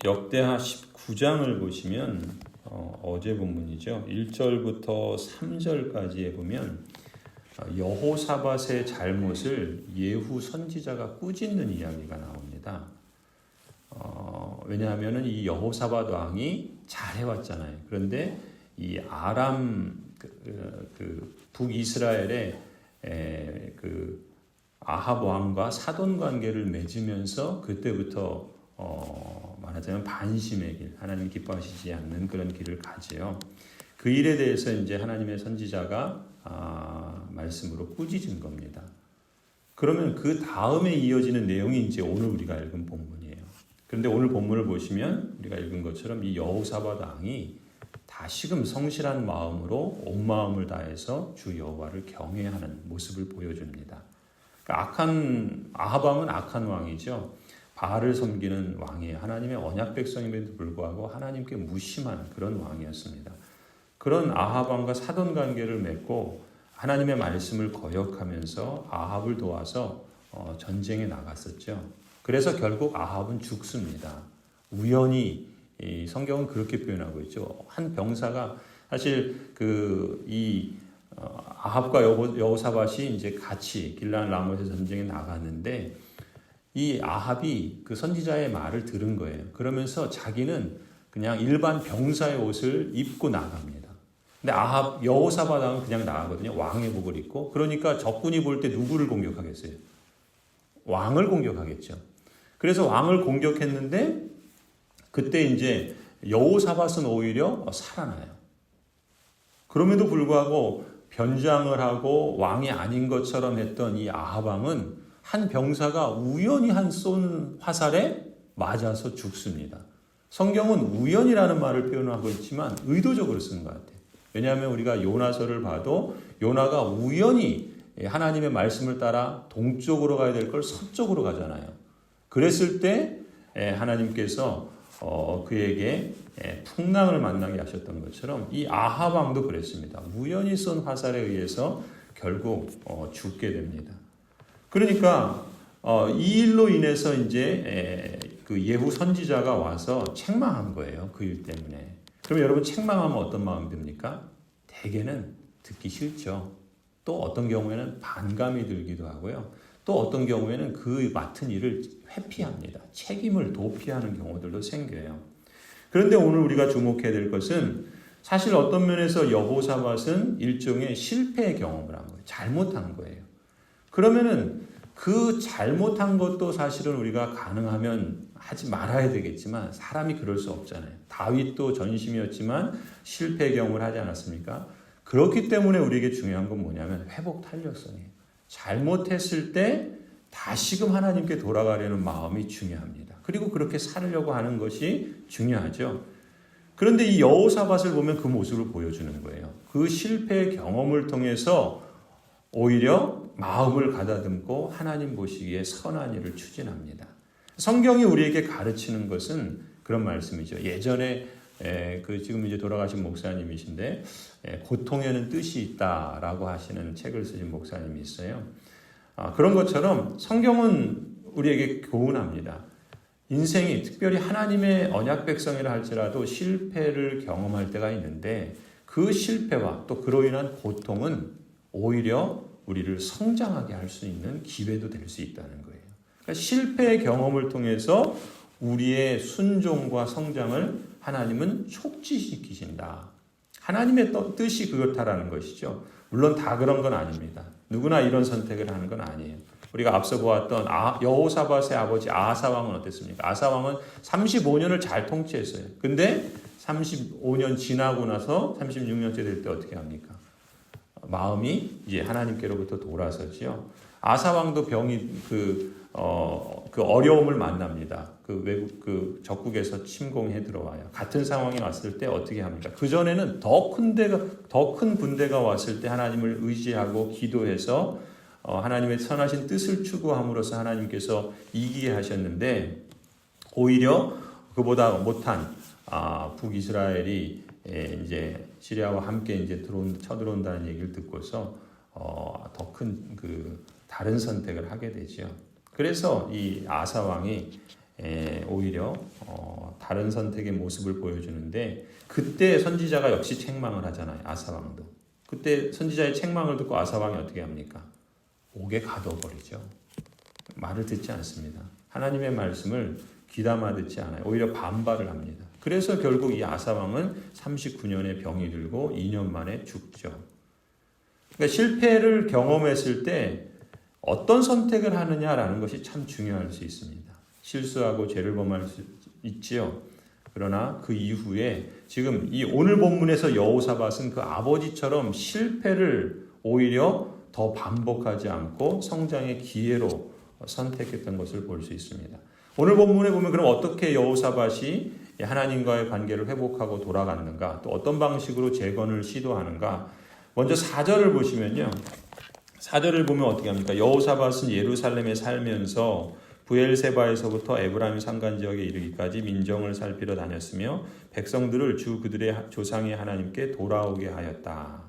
역대하 19장을 보시면 어제 본문이죠. 1절부터 3절까지에 보면 여호사밧의 잘못을 예후 선지자가 꾸짖는 이야기가 나옵니다. 왜냐하면 이 여호사밧 왕이 잘해왔잖아요. 그런데 이 아람 북이스라엘의 아합 왕과 사돈 관계를 맺으면서 그때부터 말하자면 반심의 길, 하나님 기뻐하시지 않는 그런 길을 가지요. 그 일에 대해서 이제 하나님의 선지자가 말씀으로 꾸짖은 겁니다. 그러면 그 다음에 이어지는 내용이 이제 오늘 우리가 읽은 본문이에요. 그런데 오늘 본문을 보시면 우리가 읽은 것처럼 이 여호사밧 왕이 다시금 성실한 마음으로 온 마음을 다해서 주 여호와를 경외하는 모습을 보여줍니다. 그러니까 아합 왕은 악한 왕이죠. 바알을 섬기는 왕이에요. 하나님의 언약 백성임에도 불구하고 하나님께 무심한 그런 왕이었습니다. 그런 아합 왕과 사돈 관계를 맺고 하나님의 말씀을 거역하면서 아합을 도와서 전쟁에 나갔었죠. 그래서 결국 아합은 죽습니다. 우연히 성경은 그렇게 표현하고 있죠. 한 병사가 사실 아합과 여호사밧이 이제 같이 길란 라못의 전쟁에 나갔는데 이 아합이 그 선지자의 말을 들은 거예요. 그러면서 자기는 그냥 일반 병사의 옷을 입고 나갑니다. 근데 여호사밧 왕은 그냥 나가거든요. 왕의 복을 입고. 그러니까 적군이 볼 때 누구를 공격하겠어요? 왕을 공격하겠죠. 그래서 왕을 공격했는데 그때 이제 여호사밧은 오히려 살아나요. 그럼에도 불구하고 변장을 하고 왕이 아닌 것처럼 했던 이 아합 왕은 한 병사가 우연히 쏜 화살에 맞아서 죽습니다. 성경은 우연이라는 말을 표현하고 있지만 의도적으로 쓰는 것 같아요. 왜냐하면 우리가 요나서를 봐도 요나가 우연히 하나님의 말씀을 따라 동쪽으로 가야 될 걸 서쪽으로 가잖아요. 그랬을 때 하나님께서 그에게 풍랑을 만나게 하셨던 것처럼 이 아합 왕도 그랬습니다. 우연히 쏜 화살에 의해서 결국 죽게 됩니다. 그러니까 이 일로 인해서 이제 그 예후 선지자가 와서 책망한 거예요. 그 일 때문에. 그럼 여러분 책망하면 어떤 마음이 듭니까? 대개는 듣기 싫죠. 또 어떤 경우에는 반감이 들기도 하고요. 또 어떤 경우에는 그 맡은 일을 회피합니다. 책임을 도피하는 경우들도 생겨요. 그런데 오늘 우리가 주목해야 될 것은 사실 어떤 면에서 여호사밧은 일종의 실패의 경험을 한 거예요. 잘못한 거예요. 그러면은 그 잘못한 것도 사실은 우리가 가능하면 하지 말아야 되겠지만 사람이 그럴 수 없잖아요. 다윗도 전심이었지만 실패의 경험을 하지 않았습니까? 그렇기 때문에 우리에게 중요한 건 뭐냐면 회복 탄력성이에요. 잘못했을 때 다시금 하나님께 돌아가려는 마음이 중요합니다. 그리고 그렇게 살려고 하는 것이 중요하죠. 그런데 이 여호사밧을 보면 그 모습을 보여주는 거예요. 그 실패의 경험을 통해서 오히려 마음을 가다듬고 하나님 보시기에 선한 일을 추진합니다. 성경이 우리에게 가르치는 것은 그런 말씀이죠. 예전에 지금 이제 돌아가신 목사님이신데 고통에는 뜻이 있다라고 하시는 책을 쓰신 목사님이 있어요. 그런 것처럼 성경은 우리에게 교훈합니다. 인생이 특별히 하나님의 언약 백성이라 할지라도 실패를 경험할 때가 있는데 그 실패와 또 그로 인한 고통은 오히려 우리를 성장하게 할 수 있는 기회도 될 수 있다는 거예요. 그러니까 실패의 경험을 통해서 우리의 순종과 성장을 하나님은 촉진시키신다. 하나님의 뜻이 그렇다라는 것이죠. 물론 다 그런 건 아닙니다. 누구나 이런 선택을 하는 건 아니에요. 우리가 앞서 보았던 여호사밧의 아버지 아사 왕은 어땠습니까? 아사 왕은 35년을 잘 통치했어요. 근데 35년 지나고 나서 36년째 될 때 어떻게 합니까? 마음이 이제 하나님께로부터 돌아서지요. 아사 왕도 병이 그 어려움을 만납니다. 외국 적국에서 침공해 들어와요. 같은 상황이 왔을 때 어떻게 합니까? 그 전에는 더 큰 군대가 왔을 때 하나님을 의지하고 기도해서 하나님의 선하신 뜻을 추구함으로써 하나님께서 이기게 하셨는데 오히려 그보다 못한 북이스라엘이 이제 시리아와 함께 이제 쳐들어온다는 얘기를 듣고서 더 큰 다른 선택을 하게 되죠. 그래서 이 아사 왕이 오히려 다른 선택의 모습을 보여주는데 그때 선지자가 역시 책망을 하잖아요. 아사왕도. 그때 선지자의 책망을 듣고 아사왕이 어떻게 합니까? 옥에 가둬버리죠. 말을 듣지 않습니다. 하나님의 말씀을 귀담아 듣지 않아요. 오히려 반발을 합니다. 그래서 결국 이 아사왕은 39년에 병이 들고 2년 만에 죽죠. 그러니까 실패를 경험했을 때 어떤 선택을 하느냐라는 것이 참 중요할 수 있습니다. 실수하고 죄를 범할 수 있지요. 그러나 그 이후에 지금 이 오늘 본문에서 여호사밧은 그 아버지처럼 실패를 오히려 더 반복하지 않고 성장의 기회로 선택했던 것을 볼 수 있습니다. 오늘 본문에 보면 그럼 어떻게 여호사밧이 하나님과의 관계를 회복하고 돌아갔는가, 또 어떤 방식으로 재건을 시도하는가. 먼저 4절을 보시면요. 4절을 보면 어떻게 합니까? 여호사밧은 예루살렘에 살면서 부엘세바에서부터 에브라임 산간 지역에 이르기까지 민정을 살피러 다녔으며 백성들을 주 그들의 조상의 하나님께 돌아오게 하였다.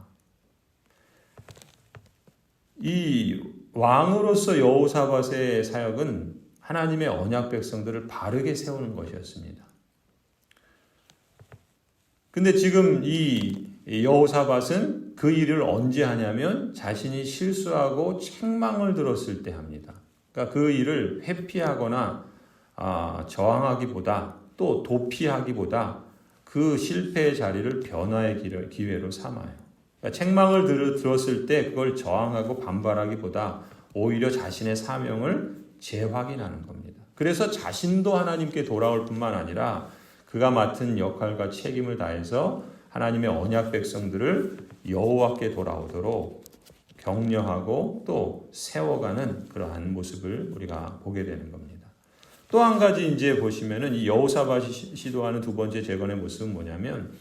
이 왕으로서 여호사밧의 사역은 하나님의 언약 백성들을 바르게 세우는 것이었습니다. 근데 지금 이 여호사밧은 그 일을 언제 하냐면 자신이 실수하고 책망을 들었을 때 합니다. 그러니까 그 일을 회피하거나 저항하기보다 또 도피하기보다 그 실패의 자리를 변화의 기회로 삼아요. 그러니까 책망을 들었을 때 그걸 저항하고 반발하기보다 오히려 자신의 사명을 재확인하는 겁니다. 그래서 자신도 하나님께 돌아올 뿐만 아니라 그가 맡은 역할과 책임을 다해서 하나님의 언약 백성들을 여호와께 돌아오도록 격려하고 또 세워가는 그러한 모습을 우리가 보게 되는 겁니다. 또 한 가지 이제 보시면은 이 여호사밧이 시도하는 두 번째 재건의 모습은 뭐냐면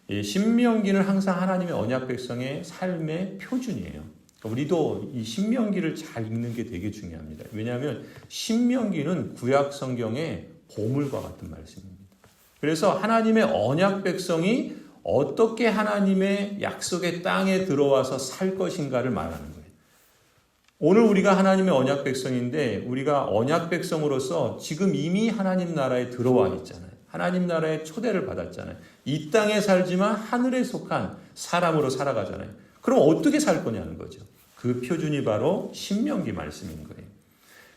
이 신명기는 항상 하나님의 언약 백성의 삶의 표준이에요. 우리도 이 신명기를 잘 읽는 게 되게 중요합니다. 왜냐하면 신명기는 구약 성경의 보물과 같은 말씀입니다. 그래서 하나님의 언약 백성이 어떻게 하나님의 약속의 땅에 들어와서 살 것인가를 말하는 거예요. 오늘 우리가 하나님의 언약 백성인데 우리가 언약 백성으로서 지금 이미 하나님 나라에 들어와 있잖아요. 하나님 나라의 초대를 받았잖아요. 이 땅에 살지만 하늘에 속한 사람으로 살아가잖아요. 그럼 어떻게 살 거냐는 거죠. 그 표준이 바로 신명기 말씀인 거예요.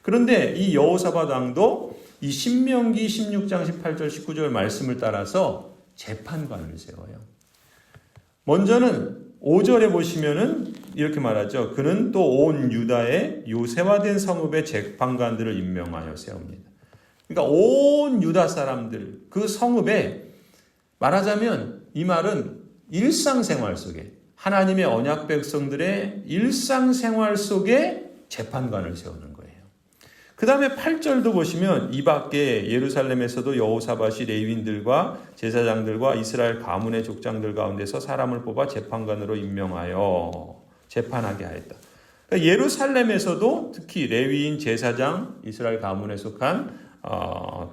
그런데 이 여호사밧 왕도 이 신명기 16장 18절 19절 말씀을 따라서 재판관을 세워요. 먼저는 5절에 보시면은 이렇게 말하죠. 그는 또 온 유다의 요새화된 성읍의 재판관들을 임명하여 세웁니다. 그러니까 온 유다 사람들 그 성읍에 말하자면 이 말은 일상생활 속에 하나님의 언약 백성들의 일상생활 속에 재판관을 세우는 거예요. 그 다음에 8절도 보시면 이 밖에 예루살렘에서도 여호사밧이 레위인들과 제사장들과 이스라엘 가문의 족장들 가운데서 사람을 뽑아 재판관으로 임명하여 재판하게 하였다. 그러니까 예루살렘에서도 특히 레위인, 제사장, 이스라엘 가문에 속한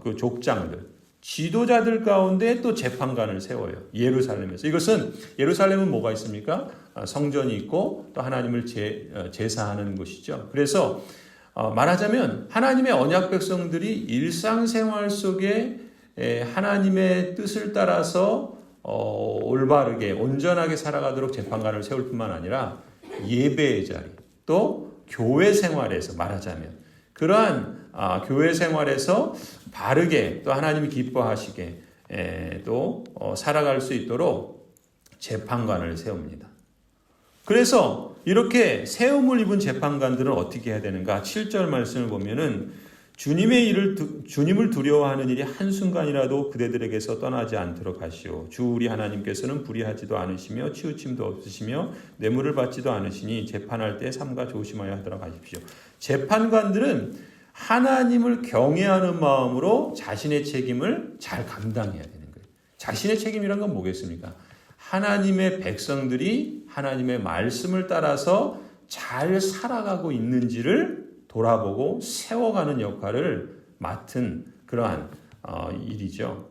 그 족장들, 지도자들 가운데 또 재판관을 세워요. 예루살렘에서. 이것은 예루살렘은 뭐가 있습니까? 성전이 있고 또 하나님을 제사하는 곳이죠. 그래서 말하자면 하나님의 언약 백성들이 일상생활 속에 하나님의 뜻을 따라서 올바르게 온전하게 살아가도록 재판관을 세울 뿐만 아니라 예배의 자리 또 교회 생활에서 말하자면 그러한 교회 생활에서 바르게 또 하나님이 기뻐하시게 또 살아갈 수 있도록 재판관을 세웁니다. 그래서 이렇게 세움을 입은 재판관들은 어떻게 해야 되는가? 7절 말씀을 보면은 주님을 두려워하는 일이 한순간이라도 그대들에게서 떠나지 않도록 하시오. 주 우리 하나님께서는 불의하지도 않으시며 치우침도 없으시며 뇌물을 받지도 않으시니 재판할 때 삼가 조심하여 하도록 하십시오. 재판관들은 하나님을 경외하는 마음으로 자신의 책임을 잘 감당해야 되는 거예요. 자신의 책임이란 건 뭐겠습니까? 하나님의 백성들이 하나님의 말씀을 따라서 잘 살아가고 있는지를 돌아보고 세워가는 역할을 맡은 그러한 일이죠.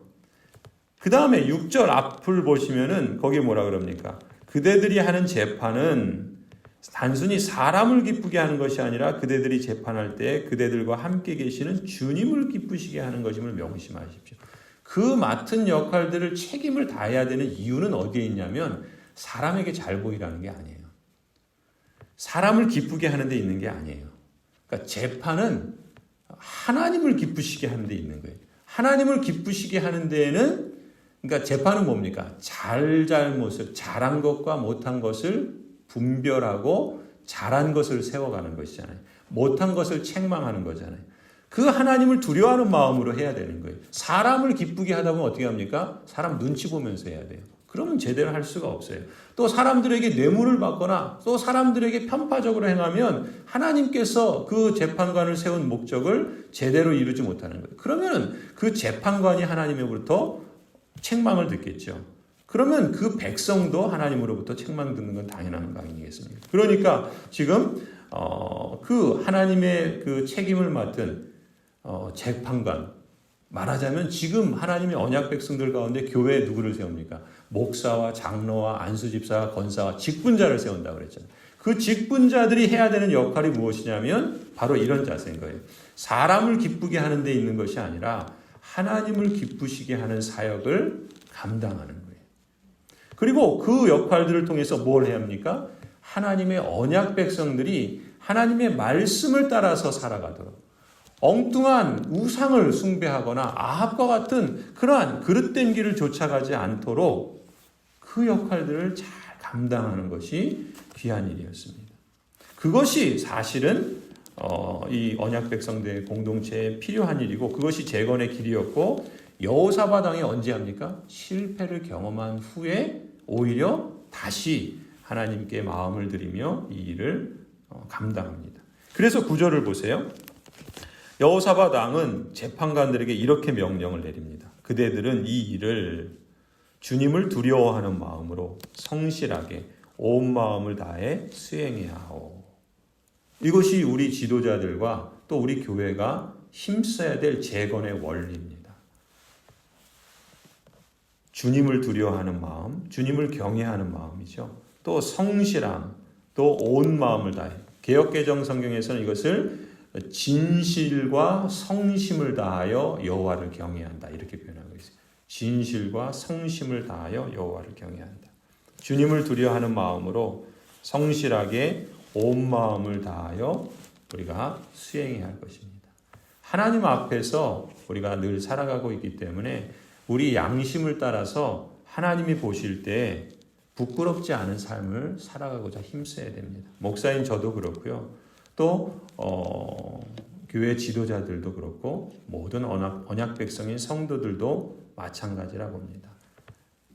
그 다음에 6절 앞을 보시면은 거기에 뭐라 그럽니까? 그대들이 하는 재판은 단순히 사람을 기쁘게 하는 것이 아니라 그대들이 재판할 때 그대들과 함께 계시는 주님을 기쁘시게 하는 것임을 명심하십시오. 그 맡은 역할들을 책임을 다해야 되는 이유는 어디에 있냐면 사람에게 잘 보이라는 게 아니에요. 사람을 기쁘게 하는 데 있는 게 아니에요. 그러니까 재판은 하나님을 기쁘시게 하는 데 있는 거예요. 하나님을 기쁘시게 하는 데에는, 그러니까 재판은 뭡니까? 잘못을, 잘한 것과 못한 것을 분별하고 잘한 것을 세워가는 것이잖아요. 못한 것을 책망하는 거잖아요. 그 하나님을 두려워하는 마음으로 해야 되는 거예요. 사람을 기쁘게 하다 보면 어떻게 합니까? 사람 눈치 보면서 해야 돼요. 그러면 제대로 할 수가 없어요. 또 사람들에게 뇌물을 받거나 또 사람들에게 편파적으로 행하면 하나님께서 그 재판관을 세운 목적을 제대로 이루지 못하는 거예요. 그러면 그 재판관이 하나님으로부터 책망을 듣겠죠. 그러면 그 백성도 하나님으로부터 책망 듣는 건 당연한 거 아니겠습니까? 그러니까 지금 그 하나님의 그 책임을 맡은 재판관, 말하자면 지금 하나님의 언약 백성들 가운데 교회에 누구를 세웁니까? 목사와 장로와 안수집사와 권사와 직분자를 세운다고 그랬잖아요. 그 직분자들이 해야 되는 역할이 무엇이냐면 바로 이런 자세인 거예요. 사람을 기쁘게 하는 데 있는 것이 아니라 하나님을 기쁘시게 하는 사역을 감당하는 거예요. 그리고 그 역할들을 통해서 뭘 해야 합니까? 하나님의 언약 백성들이 하나님의 말씀을 따라서 살아가도록, 엉뚱한 우상을 숭배하거나 아합과 같은 그러한 그릇된 길을 쫓아가지 않도록 그 역할들을 잘 감당하는 것이 귀한 일이었습니다. 그것이 사실은 이 언약 백성들의 공동체에 필요한 일이고 그것이 재건의 길이었고, 여호사밧 왕이 언제 합니까? 실패를 경험한 후에 오히려 다시 하나님께 마음을 들이며 이 일을 감당합니다. 그래서 9절을 보세요. 여호사밧 왕은 재판관들에게 이렇게 명령을 내립니다. 그대들은 이 일을 주님을 두려워하는 마음으로 성실하게 온 마음을 다해 수행해야 하오. 이것이 우리 지도자들과 또 우리 교회가 힘써야 될 재건의 원리입니다. 주님을 두려워하는 마음, 주님을 경외하는 마음이죠. 또 성실함, 또 온 마음을 다해. 개역개정 성경에서는 이것을 진실과 성심을 다하여 여호와를 경외한다, 이렇게 표현하고 있어요. 진실과 성심을 다하여 여호와를 경외한다. 주님을 두려워하는 마음으로 성실하게 온 마음을 다하여 우리가 수행해야 할 것입니다. 하나님 앞에서 우리가 늘 살아가고 있기 때문에 우리 양심을 따라서 하나님이 보실 때 부끄럽지 않은 삶을 살아가고자 힘써야 됩니다. 목사인 저도 그렇고요. 또 교회 지도자들도 그렇고 모든 언약 백성인 성도들도 마찬가지라 봅니다.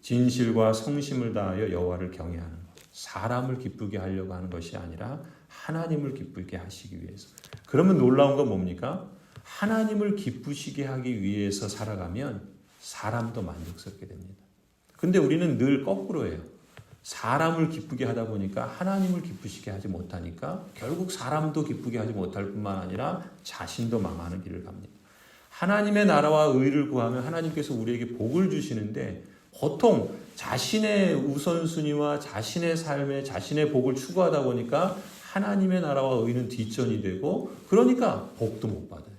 진실과 성심을 다하여 여호와를 경외하는 것. 사람을 기쁘게 하려고 하는 것이 아니라 하나님을 기쁘게 하시기 위해서. 그러면 놀라운 건 뭡니까? 하나님을 기쁘시게 하기 위해서 살아가면 사람도 만족스럽게 됩니다. 근데 우리는 늘 거꾸로예요. 사람을 기쁘게 하다 보니까 하나님을 기쁘시게 하지 못하니까 결국 사람도 기쁘게 하지 못할 뿐만 아니라 자신도 망하는 길을 갑니다. 하나님의 나라와 의를 구하면 하나님께서 우리에게 복을 주시는데 보통 자신의 우선순위와 자신의 삶에 자신의 복을 추구하다 보니까 하나님의 나라와 의는 뒷전이 되고 그러니까 복도 못 받아요.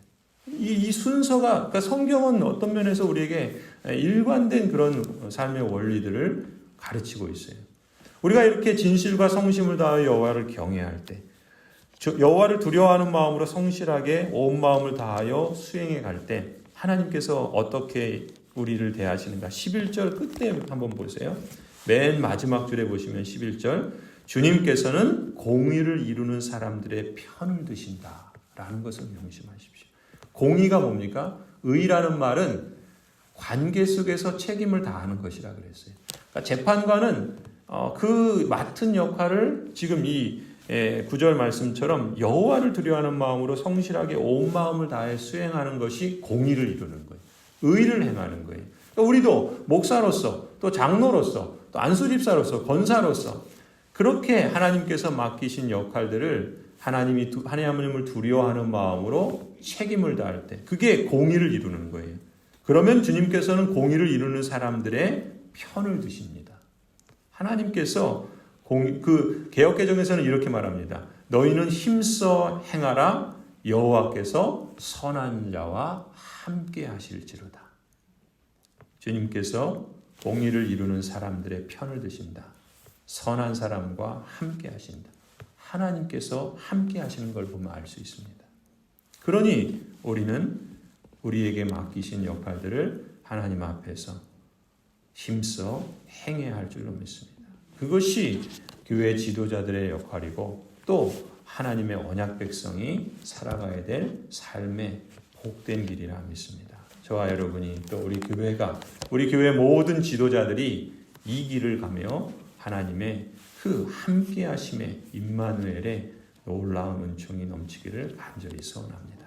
이 순서가, 그러니까 성경은 어떤 면에서 우리에게 일관된 그런 삶의 원리들을 가르치고 있어요. 우리가 이렇게 진실과 성심을 다하여 여호와를 경외할 때, 여호와를 두려워하는 마음으로 성실하게 온 마음을 다하여 수행해 갈 때 하나님께서 어떻게 우리를 대하시는가? 11절 끝에 한번 보세요. 맨 마지막 줄에 보시면 11절, 주님께서는 공의를 이루는 사람들의 편을 드신다라는 것을 명심하십시오. 공의가 뭡니까? 의라는 말은 관계 속에서 책임을 다하는 것이라 그랬어요. 그러니까 재판관은 그 맡은 역할을 지금 이 9절 말씀처럼 여호와를 두려워하는 마음으로 성실하게 온 마음을 다해 수행하는 것이 공의를 이루는 거예요. 의를 행하는 거예요. 그러니까 우리도 목사로서 또 장로로서 또 안수집사로서 권사로서 그렇게 하나님께서 맡기신 역할들을 하나님을 두려워하는 마음으로 책임을 다할 때 그게 공의를 이루는 거예요. 그러면 주님께서는 공의를 이루는 사람들의 편을 드십니다. 하나님께서 그 개역개정에서는 이렇게 말합니다. 너희는 힘써 행하라. 여호와께서 선한 자와 함께 하실지로다. 주님께서 공의를 이루는 사람들의 편을 드신다. 선한 사람과 함께 하신다. 하나님께서 함께 하시는 걸 보면 알 수 있습니다. 그러니 우리는 우리에게 맡기신 역할들을 하나님 앞에서 힘써 행해야 할 줄로 믿습니다. 그것이 교회 지도자들의 역할이고 또 하나님의 언약 백성이 살아가야 될 삶의 복된 길이라 믿습니다. 저와 여러분이 또 우리 교회 모든 지도자들이 이 길을 가며 하나님의 그 함께 하심의 임마누엘의 놀라운 은총이 넘치기를 간절히 소원합니다.